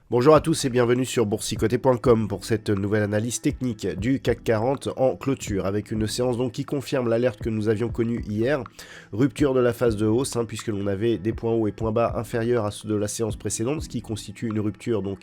Bonjour à tous et bienvenue sur boursicoté.com pour cette nouvelle analyse technique du CAC 40 en clôture avec une séance donc qui confirme l'alerte que nous avions connue hier, rupture de la phase de hausse puisque l'on avait des points hauts et points bas inférieurs à ceux de la séance précédente, ce qui constitue une rupture donc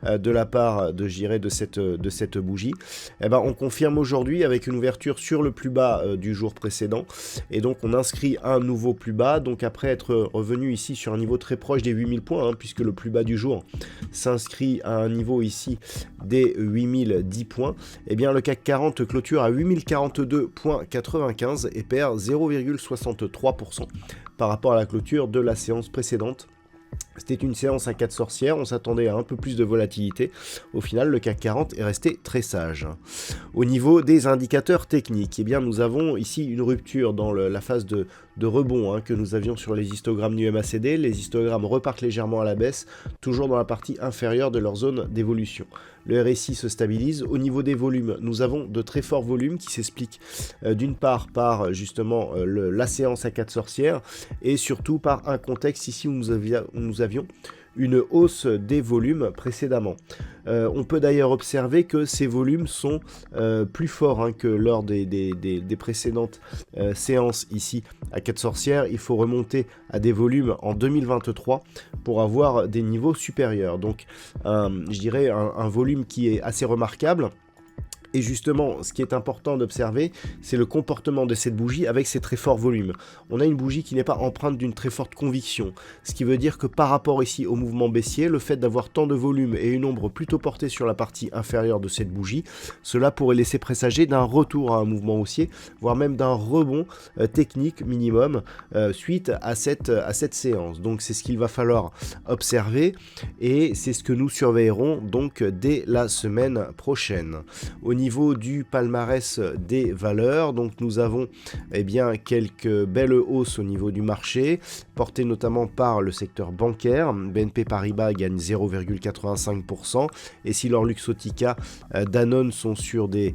de la part de cette bougie. On confirme aujourd'hui avec une ouverture sur le plus bas du jour précédent et donc on inscrit un nouveau plus bas donc après être revenu ici sur un niveau très proche des 8000 points puisque le plus bas du jour s'inscrit à un niveau ici des 8010 points, et bien le CAC 40 clôture à 8042,95 et perd 0,63% par rapport à la clôture de la séance précédente. C'était une séance à 4 sorcières, on s'attendait à un peu plus de volatilité. Au final, le CAC 40 est resté très sage. Au niveau des indicateurs techniques, eh bien, nous avons ici une rupture dans la phase de rebond que nous avions sur les histogrammes du MACD. Les histogrammes repartent légèrement à la baisse, toujours dans la partie inférieure de leur zone d'évolution. Le RSI se stabilise. Au niveau des volumes, nous avons de très forts volumes qui s'expliquent d'une part par justement la séance à 4 sorcières et surtout par un contexte ici où nous avions une hausse des volumes précédemment. On peut d'ailleurs observer que ces volumes sont plus forts que lors des précédentes séances ici à 4 sorcières. Il faut remonter à des volumes en 2023 pour avoir des niveaux supérieurs. Donc je dirais un volume qui est assez remarquable. Et justement, ce qui est important d'observer, c'est le comportement de cette bougie avec ses très forts volumes. On a une bougie qui n'est pas empreinte d'une très forte conviction, ce qui veut dire que par rapport ici au mouvement baissier, le fait d'avoir tant de volume et une ombre plutôt portée sur la partie inférieure de cette bougie, cela pourrait laisser présager d'un retour à un mouvement haussier, voire même d'un rebond technique minimum suite à cette séance. Donc c'est ce qu'il va falloir observer et c'est ce que nous surveillerons donc dès la semaine prochaine. Au niveau du palmarès des valeurs, donc nous avons quelques belles hausses au niveau du marché, portées notamment par le secteur bancaire. BNP Paribas gagne 0,85% et si leur Luxottica, Danone sont sur des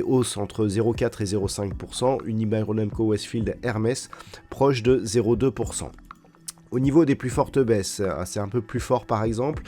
hausses entre 0,4 et 0,5%, Unibail-Rodamco Westfield, Hermès proche de 0,2%. Au niveau des plus fortes baisses, c'est un peu plus fort par exemple,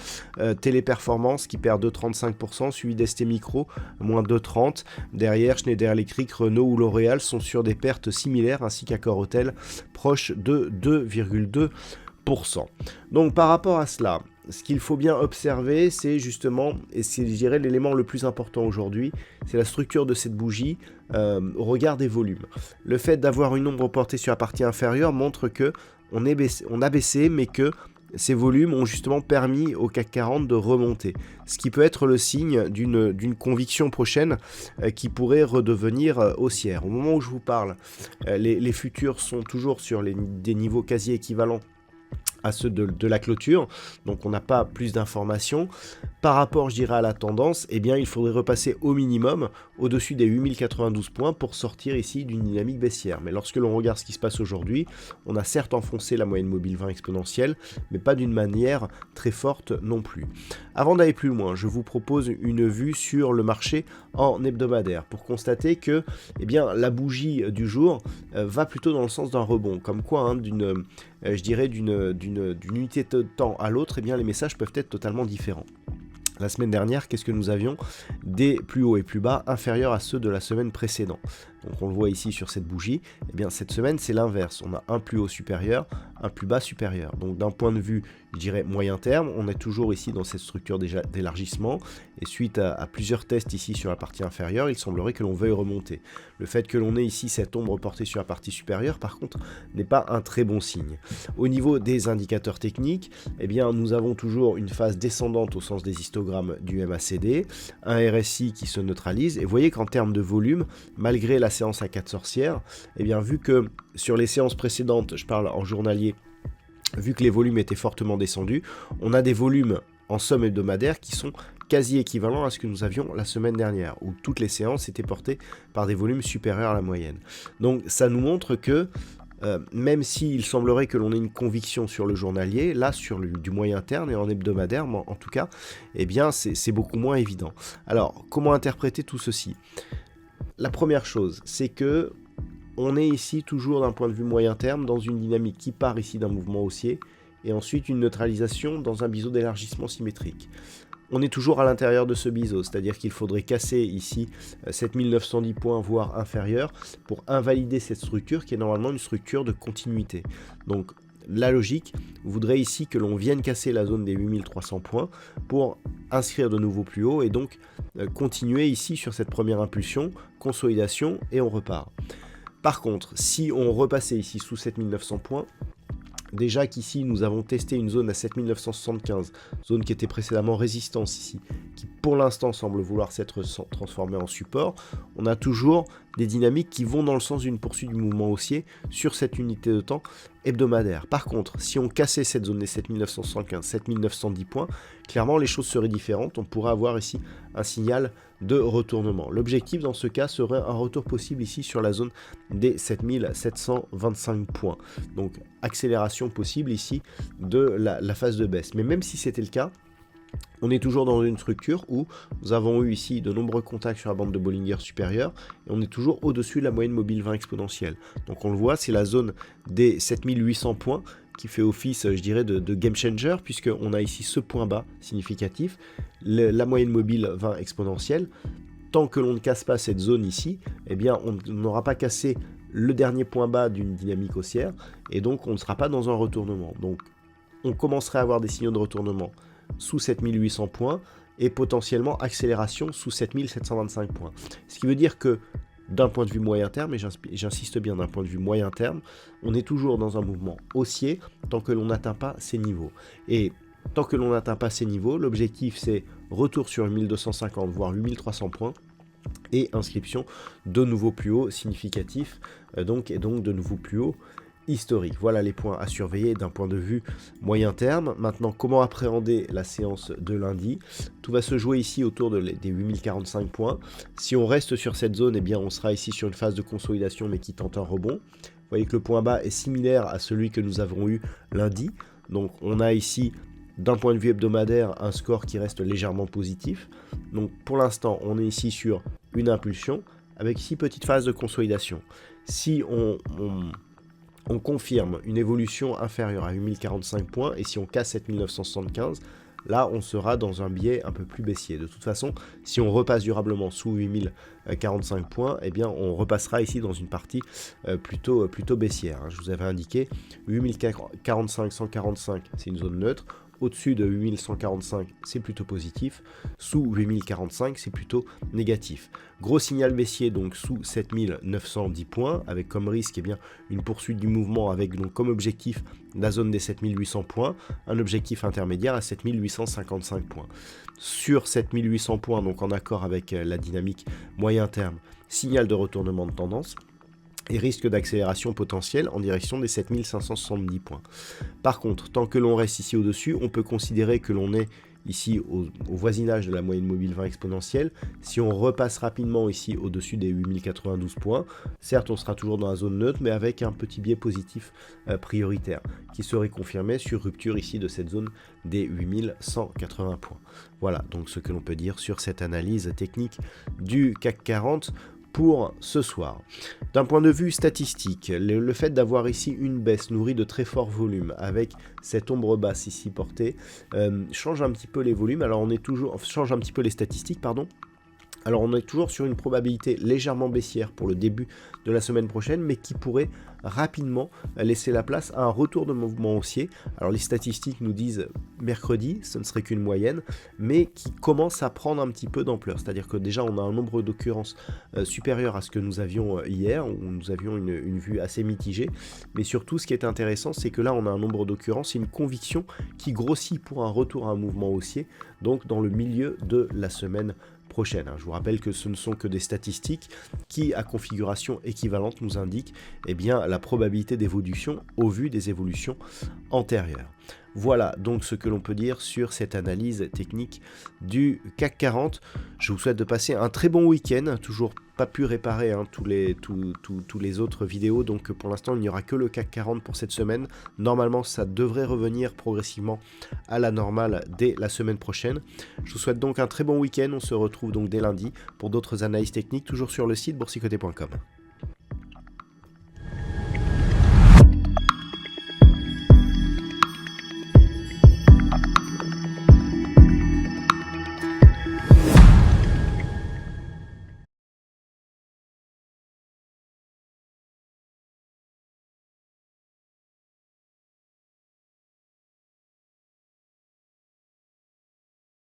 Téléperformance qui perd 2,35%, suivi d'ST Micro, moins 2,30%. Derrière, Schneider Electric, Renault ou L'Oréal sont sur des pertes similaires, ainsi qu'Accor Hôtel, proche de 2,2%. Donc par rapport à cela, ce qu'il faut bien observer, c'est justement, et c'est je dirais l'élément le plus important aujourd'hui, c'est la structure de cette bougie au regard des volumes. Le fait d'avoir une ombre portée sur la partie inférieure montre que on a baissé, mais que ces volumes ont justement permis au CAC 40 de remonter. Ce qui peut être le signe d'une conviction prochaine qui pourrait redevenir haussière. Au moment où je vous parle, les futurs sont toujours sur des niveaux quasi équivalents à ceux de la clôture, donc on n'a pas plus d'informations. Par rapport, je dirais, à la tendance, il faudrait repasser au minimum au-dessus des 8092 points pour sortir ici d'une dynamique baissière. Mais lorsque l'on regarde ce qui se passe aujourd'hui, on a certes enfoncé la moyenne mobile 20 exponentielle, mais pas d'une manière très forte non plus. Avant d'aller plus loin, je vous propose une vue sur le marché en hebdomadaire pour constater que la bougie du jour va plutôt dans le sens d'un rebond, comme quoi d'une unité de temps à l'autre, les messages peuvent être totalement différents. La semaine dernière, qu'est-ce que nous avions? Des plus hauts et plus bas inférieurs à ceux de la semaine précédente. Donc on le voit ici sur cette bougie, cette semaine c'est l'inverse, on a un plus haut supérieur, un plus bas supérieur. Donc d'un point de vue, je dirais moyen terme, on est toujours ici dans cette structure déjà d'élargissement, et suite à plusieurs tests ici sur la partie inférieure, il semblerait que l'on veuille remonter. Le fait que l'on ait ici cette ombre portée sur la partie supérieure, par contre, n'est pas un très bon signe. Au niveau des indicateurs techniques, nous avons toujours une phase descendante au sens des histogrammes du MACD, un RSI qui se neutralise, et vous voyez qu'en termes de volume, malgré la séance à 4 sorcières, vu que sur les séances précédentes, je parle en journalier, vu que les volumes étaient fortement descendus, on a des volumes en somme hebdomadaire qui sont quasi équivalent à ce que nous avions la semaine dernière, où toutes les séances étaient portées par des volumes supérieurs à la moyenne. Donc ça nous montre que même s'il semblerait que l'on ait une conviction sur le journalier, là sur du moyen terme et en hebdomadaire en tout cas, eh bien c'est beaucoup moins évident. Alors comment interpréter tout ceci ? La première chose, c'est que on est ici toujours d'un point de vue moyen terme dans une dynamique qui part ici d'un mouvement haussier et ensuite une neutralisation dans un biseau d'élargissement symétrique. On est toujours à l'intérieur de ce biseau, c'est-à-dire qu'il faudrait casser ici 7910 points, voire inférieur, pour invalider cette structure qui est normalement une structure de continuité. Donc la logique voudrait ici que l'on vienne casser la zone des 8300 points pour inscrire de nouveau plus haut et donc continuer ici sur cette première impulsion, consolidation et on repart. Par contre, si on repassait ici sous 7900 points, déjà qu'ici nous avons testé une zone à 7975, zone qui était précédemment résistance ici, qui pour l'instant semble vouloir s'être transformée en support, on a toujours des dynamiques qui vont dans le sens d'une poursuite du mouvement haussier sur cette unité de temps hebdomadaire. Par contre, si on cassait cette zone des 7975, 7910 points, clairement les choses seraient différentes, on pourrait avoir ici un signal de retournement. L'objectif dans ce cas serait un retour possible ici sur la zone des 7725 points. Donc accélération possible ici de la phase de baisse. Mais même si c'était le cas, on est toujours dans une structure où nous avons eu ici de nombreux contacts sur la bande de Bollinger supérieure et on est toujours au-dessus de la moyenne mobile 20 exponentielle. Donc on le voit, c'est la zone des 7800 points qui fait office, je dirais, de game changer puisqu'on a ici ce point bas significatif, la moyenne mobile 20 exponentielle. Tant que l'on ne casse pas cette zone ici, eh bien on n'aura pas cassé le dernier point bas d'une dynamique haussière et donc on ne sera pas dans un retournement. Donc on commencerait à avoir des signaux de retournement sous 7800 points et potentiellement accélération sous 7725 points. Ce qui veut dire que d'un point de vue moyen terme, et j'insiste bien d'un point de vue moyen terme, on est toujours dans un mouvement haussier tant que l'on n'atteint pas ces niveaux. Et tant que l'on n'atteint pas ces niveaux, l'objectif c'est retour sur 1250 voire 8300 points et inscription de nouveaux plus hauts significatifs et donc de nouveaux plus hauts historique. Voilà les points à surveiller d'un point de vue moyen terme. Maintenant, comment appréhender la séance de lundi ? Tout va se jouer ici autour des 8045 points. Si on reste sur cette zone, eh bien, on sera ici sur une phase de consolidation mais qui tente un rebond. Vous voyez que le point bas est similaire à celui que nous avons eu lundi. Donc on a ici, d'un point de vue hebdomadaire, un score qui reste légèrement positif. Donc pour l'instant, on est ici sur une impulsion avec 6 petites phases de consolidation. Si on confirme une évolution inférieure à 8045 points et si on casse 7975, là on sera dans un biais un peu plus baissier. De toute façon, si on repasse durablement sous 8045 points, eh bien on repassera ici dans une partie plutôt baissière. Je vous avais indiqué 8045, 145, c'est une zone neutre. Au-dessus de 8145, c'est plutôt positif. Sous 8045, c'est plutôt négatif. Gros signal baissier donc sous 7910 points, avec comme risque une poursuite du mouvement avec donc comme objectif la zone des 7800 points, un objectif intermédiaire à 7855 points. Sur 7800 points, donc en accord avec la dynamique moyen terme, signal de retournement de tendance et risque d'accélération potentielle en direction des 7570 points. Par contre, tant que l'on reste ici au-dessus, on peut considérer que l'on est ici au voisinage de la moyenne mobile 20 exponentielle. Si on repasse rapidement ici au-dessus des 8092 points, certes on sera toujours dans la zone neutre, mais avec un petit biais positif prioritaire, qui serait confirmé sur rupture ici de cette zone des 8180 points. Voilà donc ce que l'on peut dire sur cette analyse technique du CAC 40. Pour ce soir. D'un point de vue statistique, le fait d'avoir ici une baisse nourrie de très forts volumes avec cette ombre basse ici portée change un petit peu les volumes. Alors change un petit peu les statistiques, pardon. Alors on est toujours sur une probabilité légèrement baissière pour le début de la semaine prochaine, mais qui pourrait rapidement laisser la place à un retour de mouvement haussier. Alors les statistiques nous disent mercredi, ce ne serait qu'une moyenne, mais qui commence à prendre un petit peu d'ampleur. C'est-à-dire que déjà on a un nombre d'occurrences supérieur à ce que nous avions hier, où nous avions une vue assez mitigée. Mais surtout ce qui est intéressant, c'est que là on a un nombre d'occurrences et une conviction qui grossit pour un retour à un mouvement haussier, donc dans le milieu de la semaine prochaine. Je vous rappelle que ce ne sont que des statistiques qui, à configuration équivalente, nous indiquent la probabilité d'évolution au vu des évolutions antérieures. Voilà donc ce que l'on peut dire sur cette analyse technique du CAC 40. Je vous souhaite de passer un très bon week-end, toujours pas pu réparer tous les autres vidéos, donc pour l'instant il n'y aura que le CAC 40 pour cette semaine. Normalement ça devrait revenir progressivement à la normale dès la semaine prochaine. Je vous souhaite donc un très bon week-end, on se retrouve donc dès lundi pour d'autres analyses techniques, toujours sur le site boursicoté.com.